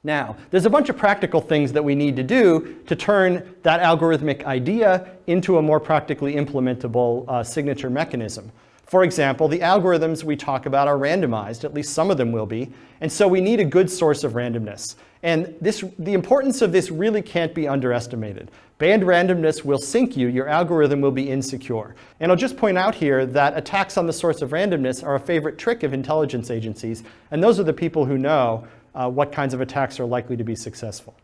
Now, there's a bunch of practical things that we need to do to turn that algorithmic idea into a more practically implementable signature mechanism. For example, the algorithms we talk about are randomized, at least some of them will be, and so we need a good source of randomness. And the importance of this really can't be underestimated. Banned randomness will sink you, your algorithm will be insecure. And I'll just point out here that attacks on the source of randomness are a favorite trick of intelligence agencies, and those are the people who know what kinds of attacks are likely to be successful.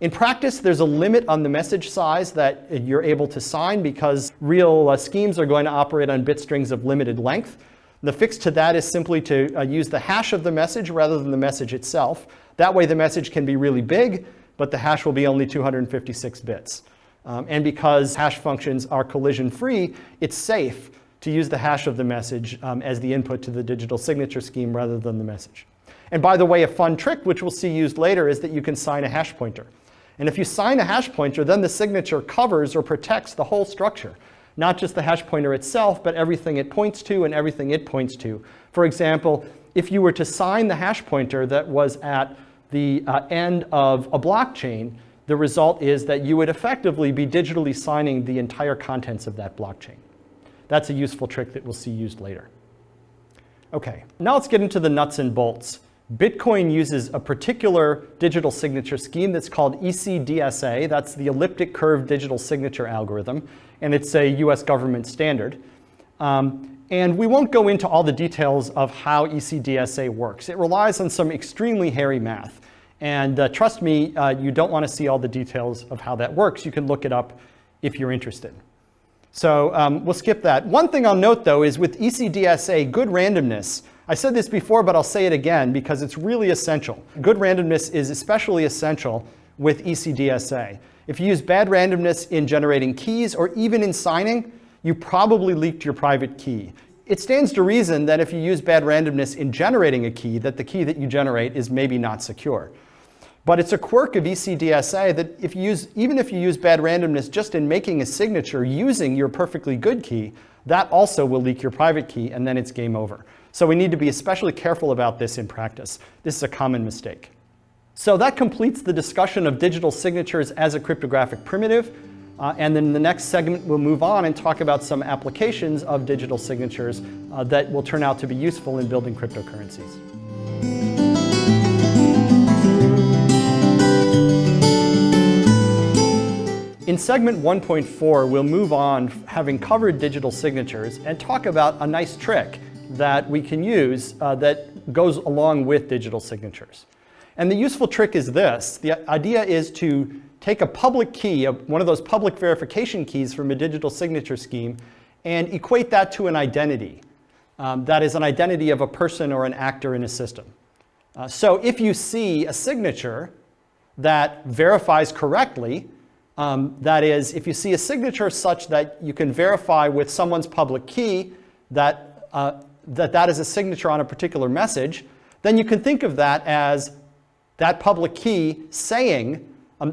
In practice, there's a limit on the message size that you're able to sign because real schemes are going to operate on bit strings of limited length. The fix to that is simply to use the hash of the message rather than the message itself. That way the message can be really big, but the hash will be only 256 bits. And because hash functions are collision-free, it's safe to use the hash of the message as the input to the digital signature scheme rather than the message. And by the way, a fun trick, which we'll see used later, is that you can sign a hash pointer. And if you sign a hash pointer, then the signature covers or protects the whole structure, not just the hash pointer itself, but everything it points to and everything it points to. For example, if you were to sign the hash pointer that was at the end of a blockchain, the result is that you would effectively be digitally signing the entire contents of that blockchain. That's a useful trick that we'll see used later. Okay, now let's get into the nuts and bolts. Bitcoin uses a particular digital signature scheme that's called ECDSA. That's the elliptic curve digital signature algorithm, and it's a US government standard. And we won't go into all the details of how ECDSA works. It relies on some extremely hairy math. And trust me, you don't want to see all the details of how that works. You can look it up if you're interested. So we'll skip that. One thing I'll note, though, is with ECDSA, good randomness. I said this before, but I'll say it again because it's really essential. Good randomness is especially essential with ECDSA. If you use bad randomness in generating keys or even in signing, you probably leaked your private key. It stands to reason that if you use bad randomness in generating a key, that the key that you generate is maybe not secure. But it's a quirk of ECDSA that even if you use bad randomness just in making a signature using your perfectly good key, that also will leak your private key, and then it's game over. So we need to be especially careful about this in practice. This is a common mistake. So that completes the discussion of digital signatures as a cryptographic primitive. And then in the next segment, we'll move on and talk about some applications of digital signatures that will turn out to be useful in building cryptocurrencies. In segment 1.4, we'll move on, having covered digital signatures, and talk about a nice trick that we can use that goes along with digital signatures. And the useful trick is this. The idea is to take a public key, one of those public verification keys from a digital signature scheme, and equate that to an identity. That is an identity of a person or an actor in a system. So if you see a signature that verifies correctly, that is, if you see a signature such that you can verify with someone's public key that that is a signature on a particular message, then you can think of that as that public key saying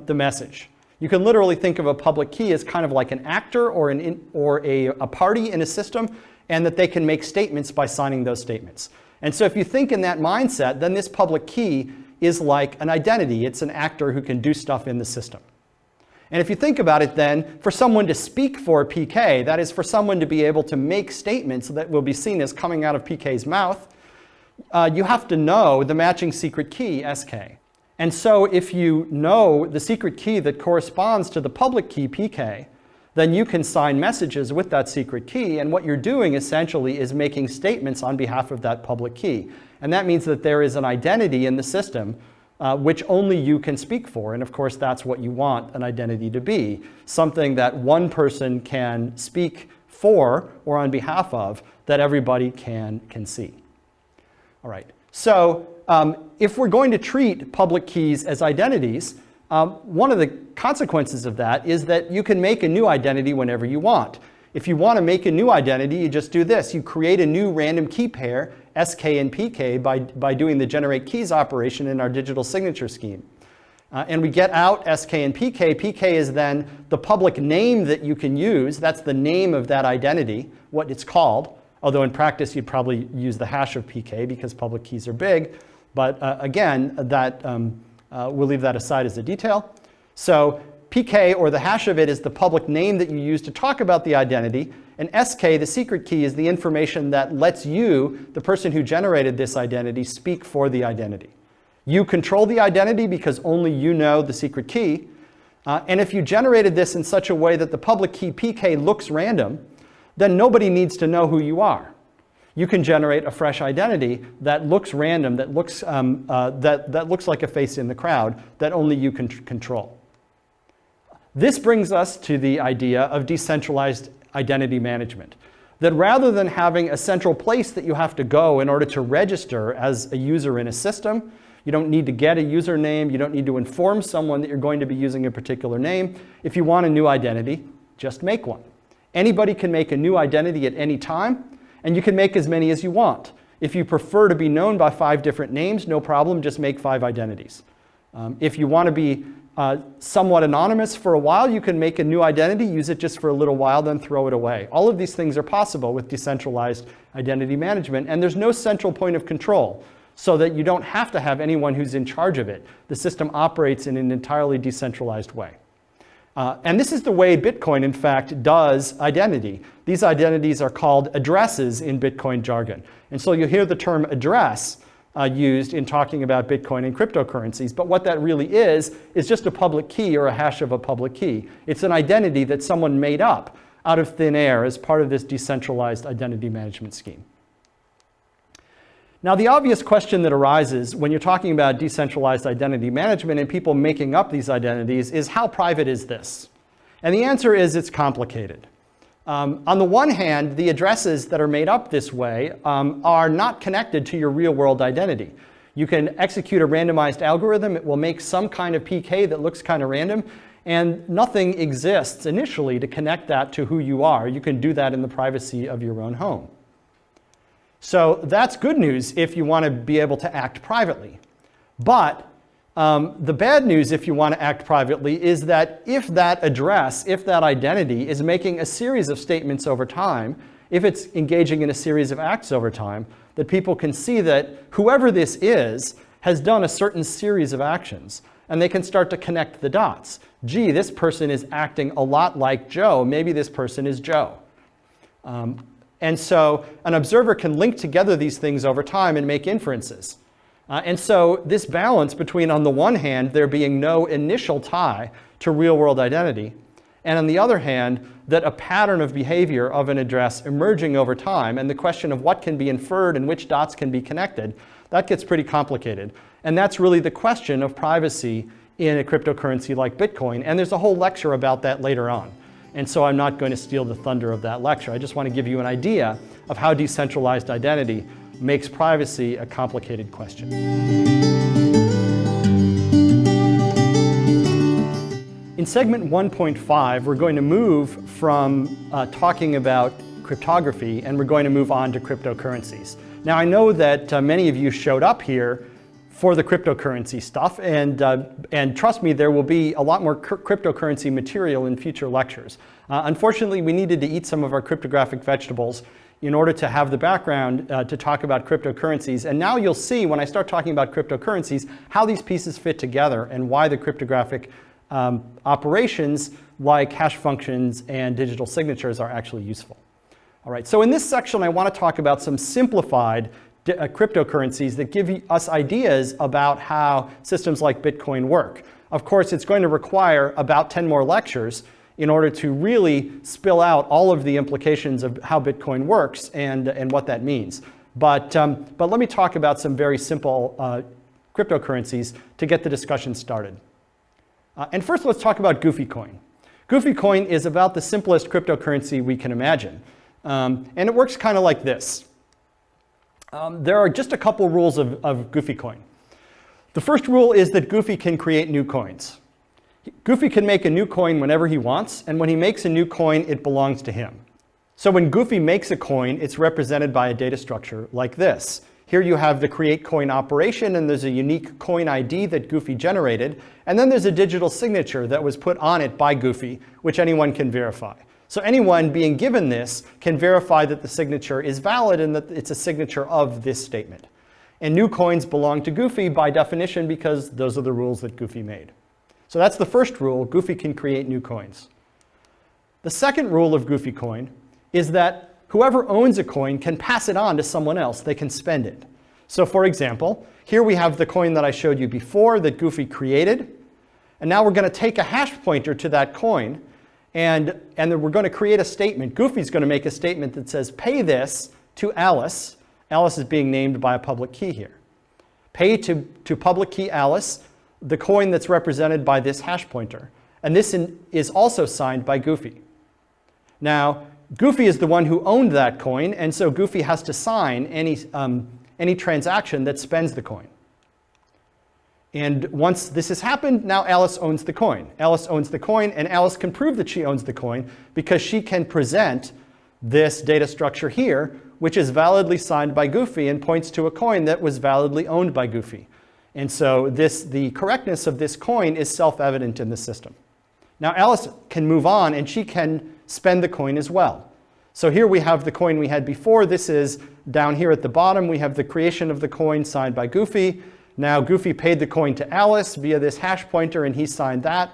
the message. You can literally think of a public key as kind of like an actor or a party in a system, and that they can make statements by signing those statements. And so if you think in that mindset, then this public key is like an identity. It's an actor who can do stuff in the system. And if you think about it then, for someone to speak for PK, that is for someone to be able to make statements that will be seen as coming out of PK's mouth, you have to know the matching secret key, SK. And so if you know the secret key that corresponds to the public key, PK, then you can sign messages with that secret key, and what you're doing essentially is making statements on behalf of that public key. And that means that there is an identity in the system which only you can speak for, and of course that's what you want an identity to be, something that one person can speak for or on behalf of that everybody can see. All right, so if we're going to treat public keys as identities, one of the consequences of that is that you can make a new identity whenever you want. If you want to make a new identity, you just do this. You create a new random key pair, SK and PK, by doing the generate keys operation in our digital signature scheme. And we get out SK and PK. PK is then the public name that you can use. That's the name of that identity, what it's called. Although in practice, you'd probably use the hash of PK because public keys are big. But again, that we'll leave that aside as a detail. So PK, or the hash of it, is the public name that you use to talk about the identity. And SK, the secret key, is the information that lets you, the person who generated this identity, speak for the identity. You control the identity because only you know the secret key. And if you generated this in such a way that the public key PK looks random, then nobody needs to know who you are. You can generate a fresh identity that looks random, that looks, that looks like a face in the crowd, that only you can control. This brings us to the idea of decentralized identity management. That rather than having a central place that you have to go in order to register as a user in a system, you don't need to get a username, you don't need to inform someone that you're going to be using a particular name. If you want a new identity, just make one. Anybody can make a new identity at any time, and you can make as many as you want. If you prefer to be known by 5 different names, no problem, just make 5 identities. If you want to be somewhat anonymous for a while, you can make a new identity, use it just for a little while, then throw it away. All of these things are possible with decentralized identity management, and there's no central point of control, so that you don't have to have anyone who's in charge of it. The system operates in an entirely decentralized way. And this is the way Bitcoin, in fact, does identity. These identities are called addresses in Bitcoin jargon. And so you hear the term address used in talking about Bitcoin and cryptocurrencies, but what that really is just a public key or a hash of a public key. It's an identity that someone made up out of thin air as part of this decentralized identity management scheme. Now, the obvious question that arises when you're talking about decentralized identity management and people making up these identities is, how private is this? And the answer is, it's complicated. On the one hand, the addresses that are made up this way are not connected to your real-world identity. You can execute a randomized algorithm. It will make some kind of PK that looks kind of random, and nothing exists initially to connect that to who you are. You can do that in the privacy of your own home. So that's good news if you want to be able to act privately. But the bad news if you want to act privately is that if that address, if that identity is making a series of statements over time, if it's engaging in a series of acts over time, that people can see that whoever this is has done a certain series of actions, and they can start to connect the dots. Gee, this person is acting a lot like Joe. Maybe this person is Joe. And so an observer can link together these things over time and make inferences. And so this balance between, on the one hand, there being no initial tie to real-world identity, and on the other hand, that a pattern of behavior of an address emerging over time, and the question of what can be inferred and which dots can be connected, that gets pretty complicated. And that's really the question of privacy in a cryptocurrency like Bitcoin. And there's a whole lecture about that later on. And so I'm not going to steal the thunder of that lecture. I just want to give you an idea of how decentralized identity makes privacy a complicated question. In segment 1.5, we're going to move from talking about cryptography, and we're going to move on to cryptocurrencies. Now, I know that many of you showed up here for the cryptocurrency stuff, and trust me, there will be a lot more cryptocurrency material in future lectures. Unfortunately, we needed to eat some of our cryptographic vegetables in order to have the background to talk about cryptocurrencies. And now you'll see when I start talking about cryptocurrencies how these pieces fit together and why the cryptographic operations like hash functions and digital signatures are actually useful. All right, so in this section I want to talk about some simplified cryptocurrencies that give us ideas about how systems like Bitcoin work. Of course, it's going to require about 10 more lectures in order to really spill out all of the implications of how Bitcoin works and what that means. But let me talk about some very simple cryptocurrencies to get the discussion started. And first, let's talk about Goofy Coin. Goofy Coin is about the simplest cryptocurrency we can imagine. And it works kind of like this. There are just a couple rules of Goofy Coin. The first rule is that Goofy can create new coins. Goofy can make a new coin whenever he wants, and when he makes a new coin, it belongs to him. So when Goofy makes a coin, it's represented by a data structure like this. Here you have the create coin operation, and there's a unique coin ID that Goofy generated, and then there's a digital signature that was put on it by Goofy, which anyone can verify. So anyone being given this can verify that the signature is valid and that it's a signature of this statement. And new coins belong to Goofy by definition because those are the rules that Goofy made. So that's the first rule. Goofy can create new coins. The second rule of Goofy Coin is that whoever owns a coin can pass it on to someone else. They can spend it. So for example, here we have the coin that I showed you before that Goofy created. And now we're going to take a hash pointer to that coin. And then we're going to create a statement. Goofy's going to make a statement that says, pay this to Alice. Alice is being named by a public key here. Pay to public key Alice the coin that's represented by this hash pointer. And this is also signed by Goofy. Now, Goofy is the one who owned that coin, and so Goofy has to sign any transaction that spends the coin. And once this has happened, now Alice owns the coin. Alice owns the coin, and Alice can prove that she owns the coin because she can present this data structure here, which is validly signed by Goofy and points to a coin that was validly owned by Goofy. And so the correctness of this coin is self-evident in the system. Now Alice can move on, and she can spend the coin as well. So here we have the coin we had before. This is down here at the bottom. We have the creation of the coin signed by Goofy. Now Goofy paid the coin to Alice via this hash pointer, and he signed that.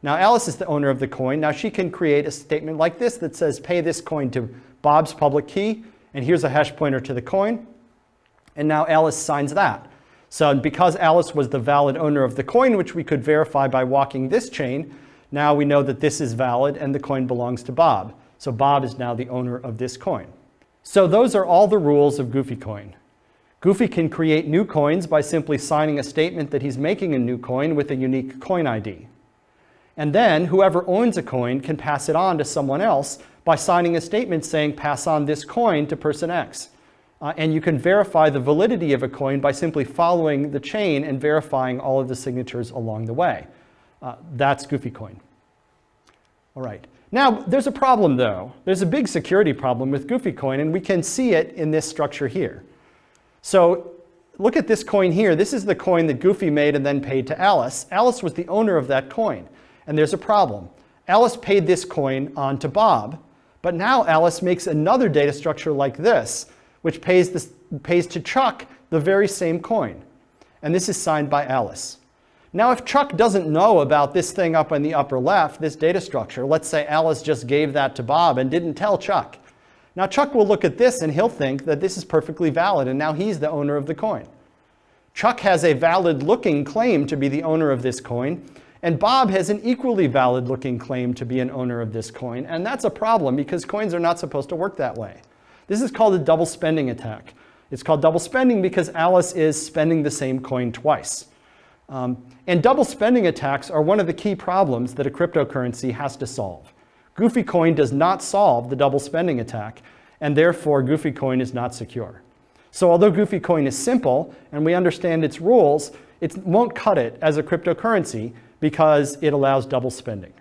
Now Alice is the owner of the coin. Now she can create a statement like this that says, pay this coin to Bob's public key, and here's a hash pointer to the coin. And now Alice signs that. So because Alice was the valid owner of the coin, which we could verify by walking this chain, now we know that this is valid and the coin belongs to Bob. So Bob is now the owner of this coin. So those are all the rules of Goofy Coin. Goofy can create new coins by simply signing a statement that he's making a new coin with a unique coin ID. And then whoever owns a coin can pass it on to someone else by signing a statement saying, pass on this coin to person X. And you can verify the validity of a coin by simply following the chain and verifying all of the signatures along the way. That's Goofy Coin. All right. Now, there's a problem, though. There's a big security problem with Goofy Coin, and we can see it in this structure here. So look at this coin here. This is the coin that Goofy made and then paid to Alice. Alice was the owner of that coin, and there's a problem. Alice paid this coin on to Bob, but now Alice makes another data structure like this, which pays to Chuck the very same coin. And this is signed by Alice. Now, if Chuck doesn't know about this thing up in the upper left, this data structure, let's say Alice just gave that to Bob and didn't tell Chuck. Now, Chuck will look at this and he'll think that this is perfectly valid, and now he's the owner of the coin. Chuck has a valid-looking claim to be the owner of this coin, and Bob has an equally valid-looking claim to be an owner of this coin, and that's a problem because coins are not supposed to work that way. This is called a double spending attack. It's called double spending because Alice is spending the same coin twice. And double spending attacks are one of the key problems that a cryptocurrency has to solve. Goofy Coin does not solve the double spending attack, and therefore Goofy Coin is not secure. So although Goofy Coin is simple and we understand its rules, it won't cut it as a cryptocurrency because it allows double spending.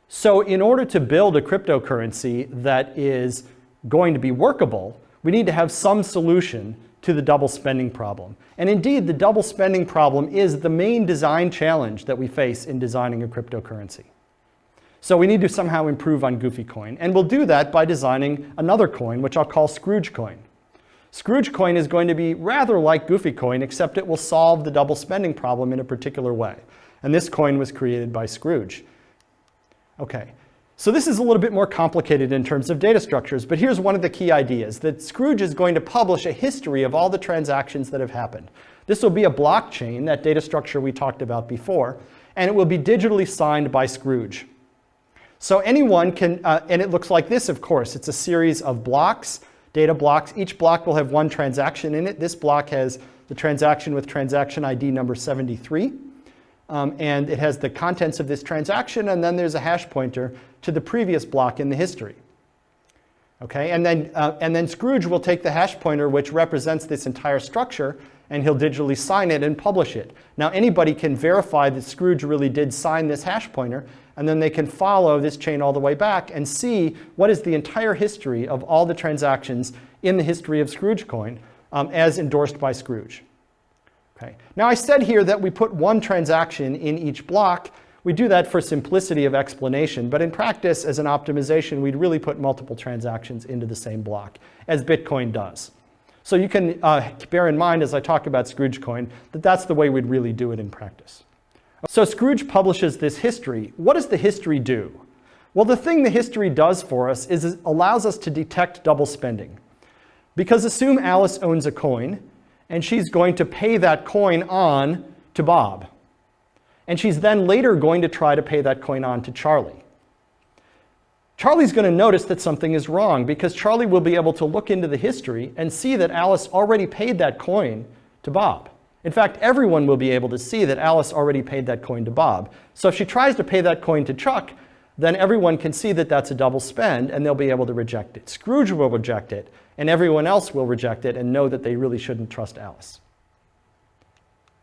So in order to build a cryptocurrency that is going to be workable, we need to have some solution to the double spending problem. And indeed, the double spending problem is the main design challenge that we face in designing a cryptocurrency. So we need to somehow improve on Goofy coin. And we'll do that by designing another coin, which I'll call Scrooge coin. Scrooge coin is going to be rather like Goofy coin, except it will solve the double spending problem in a particular way. And this coin was created by Scrooge. Okay, so this is a little bit more complicated in terms of data structures, but here's one of the key ideas, that Scrooge is going to publish a history of all the transactions that have happened. This will be a blockchain, that data structure we talked about before, and it will be digitally signed by Scrooge. So anyone can, and it looks like this, of course. It's a series of blocks, data blocks. Each block will have one transaction in it. This block has the transaction with transaction ID number 73. And it has the contents of this transaction, and then there's a hash pointer to the previous block in the history. Okay, and then Scrooge will take the hash pointer, which represents this entire structure, and he'll digitally sign it and publish it. Now anybody can verify that Scrooge really did sign this hash pointer, and then they can follow this chain all the way back and see what is the entire history of all the transactions in the history of Scrooge coin as endorsed by Scrooge. Okay. Now I said here that we put one transaction in each block. We do that for simplicity of explanation, but in practice, as an optimization, we'd really put multiple transactions into the same block, as Bitcoin does. So you can bear in mind as I talk about Scrooge coin that that's the way we'd really do it in practice. So Scrooge publishes this history. What does the history do? Well, the thing the history does for us is it allows us to detect double spending. Because assume Alice owns a coin, and she's going to pay that coin on to Bob. And she's then later going to try to pay that coin on to Charlie. Charlie's going to notice that something is wrong because Charlie will be able to look into the history and see that Alice already paid that coin to Bob. In fact, everyone will be able to see that Alice already paid that coin to Bob. So if she tries to pay that coin to Chuck, then everyone can see that that's a double spend and they'll be able to reject it. Scrooge will reject it, and everyone else will reject it and know that they really shouldn't trust Alice.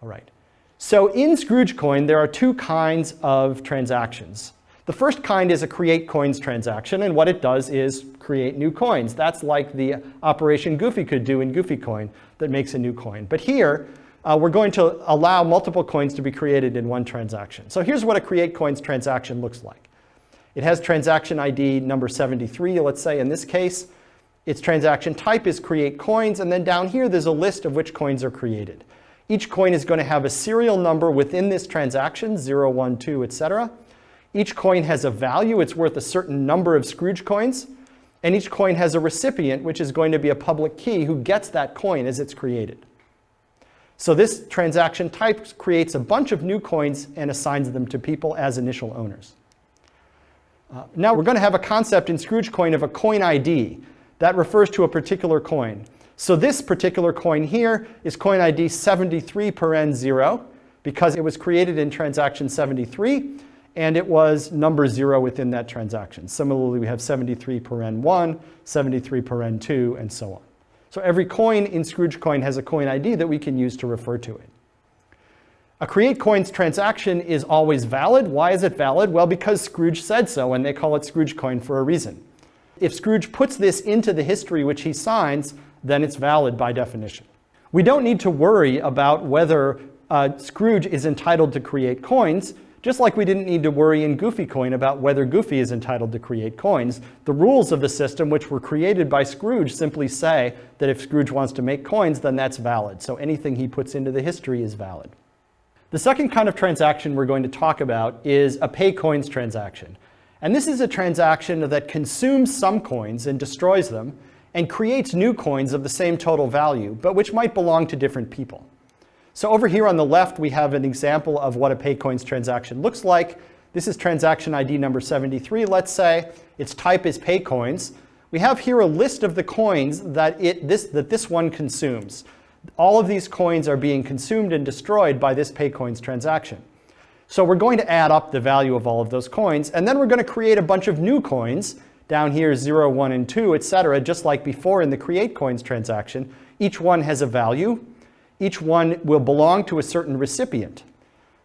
All right. So in Scrooge coin, there are two kinds of transactions. The first kind is a create coins transaction, and what it does is create new coins. That's like the operation Goofy could do in Goofy coin that makes a new coin. But here, we're going to allow multiple coins to be created in one transaction. So here's what a create coins transaction looks like. It has transaction ID number 73, let's say in this case. Its transaction type is create coins, and then down here there's a list of which coins are created. Each coin is going to have a serial number within this transaction, 0, 1, 2, etc. Each coin has a value. It's worth a certain number of Scrooge coins. And each coin has a recipient, which is going to be a public key who gets that coin as it's created. So this transaction type creates a bunch of new coins and assigns them to people as initial owners. Now we're going to have a concept in Scrooge coin of a coin ID. That refers to a particular coin. So this particular coin here is coin ID 73 paren 0 because it was created in transaction 73 and it was number 0 within that transaction. Similarly, we have 73 paren 1, 73 paren 2, and so on. So every coin in Scrooge coin has a coin ID that we can use to refer to it. A create coins transaction is always valid. Why is it valid? Well, because Scrooge said so, and they call it Scrooge coin for a reason. If Scrooge puts this into the history which he signs, then it's valid by definition. We don't need to worry about whether Scrooge is entitled to create coins, just like we didn't need to worry in Goofy coin about whether Goofy is entitled to create coins. The rules of the system, which were created by Scrooge, simply say that if Scrooge wants to make coins, then that's valid. So anything he puts into the history is valid. The second kind of transaction we're going to talk about is a pay coins transaction. And this is a transaction that consumes some coins and destroys them and creates new coins of the same total value, but which might belong to different people. So over here on the left, we have an example of what a pay coins transaction looks like. This is transaction ID number 73, let's say. Its type is pay coins. We have here a list of the coins that this one consumes. All of these coins are being consumed and destroyed by this pay coins transaction. So we're going to add up the value of all of those coins, and then we're going to create a bunch of new coins, down here 0, 1, and 2, etc., just like before in the create coins transaction. Each one has a value. Each one will belong to a certain recipient.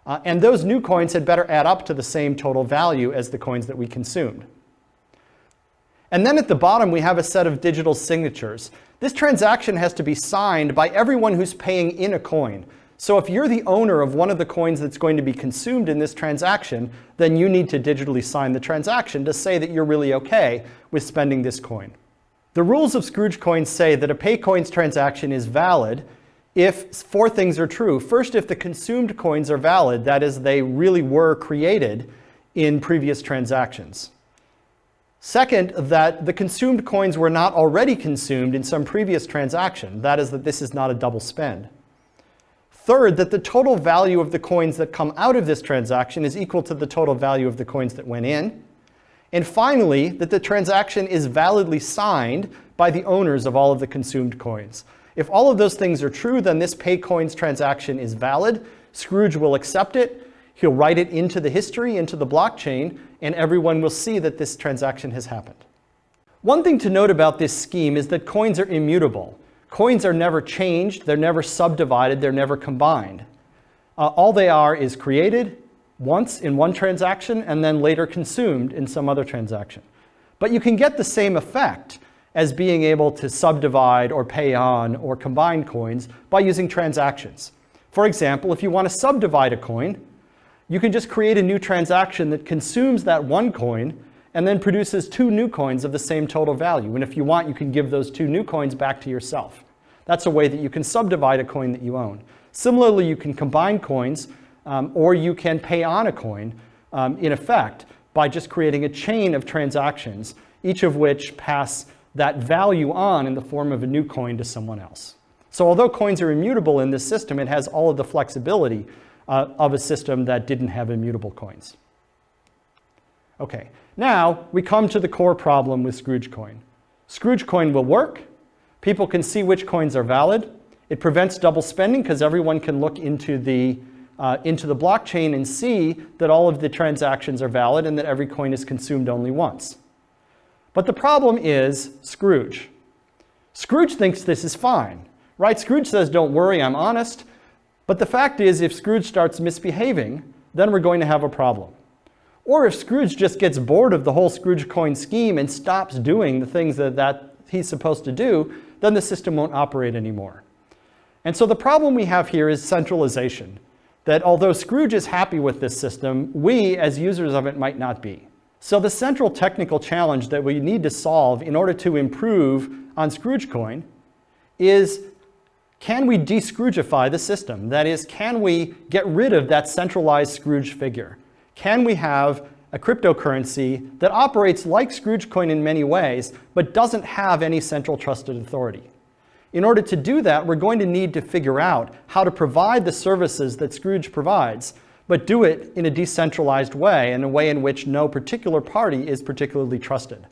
And those new coins had better add up to the same total value as the coins that we consumed. And then at the bottom, we have a set of digital signatures. This transaction has to be signed by everyone who's paying in a coin. So if you're the owner of one of the coins that's going to be consumed in this transaction, then you need to digitally sign the transaction to say that you're really okay with spending this coin. The rules of Scrooge coins say that a pay coins transaction is valid if 4 things are true. First, if the consumed coins are valid, that is, they really were created in previous transactions. Second, that the consumed coins were not already consumed in some previous transaction. That is, that this is not a double spend. Third, that the total value of the coins that come out of this transaction is equal to the total value of the coins that went in. And finally, that the transaction is validly signed by the owners of all of the consumed coins. If all of those things are true, then this pay coins transaction is valid. Scrooge will accept it. He'll write it into the history, into the blockchain, and everyone will see that this transaction has happened. One thing to note about this scheme is that coins are immutable. Coins are never changed, they're never subdivided, they're never combined. All they are is created once in one transaction and then later consumed in some other transaction. But you can get the same effect as being able to subdivide or pay on or combine coins by using transactions. For example, if you want to subdivide a coin, you can just create a new transaction that consumes that one coin and then produces 2 new coins of the same total value. And if you want, you can give those 2 new coins back to yourself. That's a way that you can subdivide a coin that you own. Similarly, you can combine coins or you can pay on a coin, in effect, by just creating a chain of transactions, each of which pass that value on in the form of a new coin to someone else. So although coins are immutable in this system, it has all of the flexibility of a system that didn't have immutable coins. Okay, now we come to the core problem with Scrooge coin. Scrooge coin will work. People can see which coins are valid. It prevents double spending because everyone can look into the blockchain and see that all of the transactions are valid and that every coin is consumed only once. But the problem is Scrooge. Scrooge thinks this is fine, right? Scrooge says, don't worry, I'm honest. But the fact is, if Scrooge starts misbehaving, then we're going to have a problem. Or if Scrooge just gets bored of the whole Scrooge coin scheme and stops doing the things that he's supposed to do, then the system won't operate anymore. And so the problem we have here is centralization. That although Scrooge is happy with this system, we as users of it might not be. So the central technical challenge that we need to solve in order to improve on Scrooge coin is, can we de-Scroogify the system? That is, can we get rid of that centralized Scrooge figure? Can we have a cryptocurrency that operates like Scrooge coin in many ways, but doesn't have any central trusted authority? In order to do that, we're going to need to figure out how to provide the services that Scrooge provides, but do it in a decentralized way, in a way in which no particular party is particularly trusted.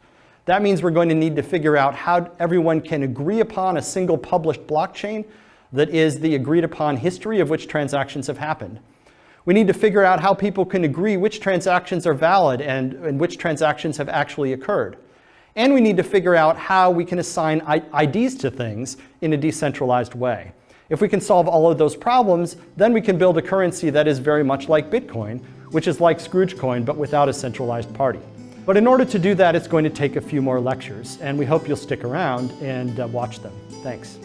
That means we're going to need to figure out how everyone can agree upon a single published blockchain that is the agreed upon history of which transactions have happened. We need to figure out how people can agree which transactions are valid and which transactions have actually occurred. And we need to figure out how we can assign IDs to things in a decentralized way. If we can solve all of those problems, then we can build a currency that is very much like Bitcoin, which is like Scrooge coin, but without a centralized party. But in order to do that, it's going to take a few more lectures, and we hope you'll stick around and watch them. Thanks.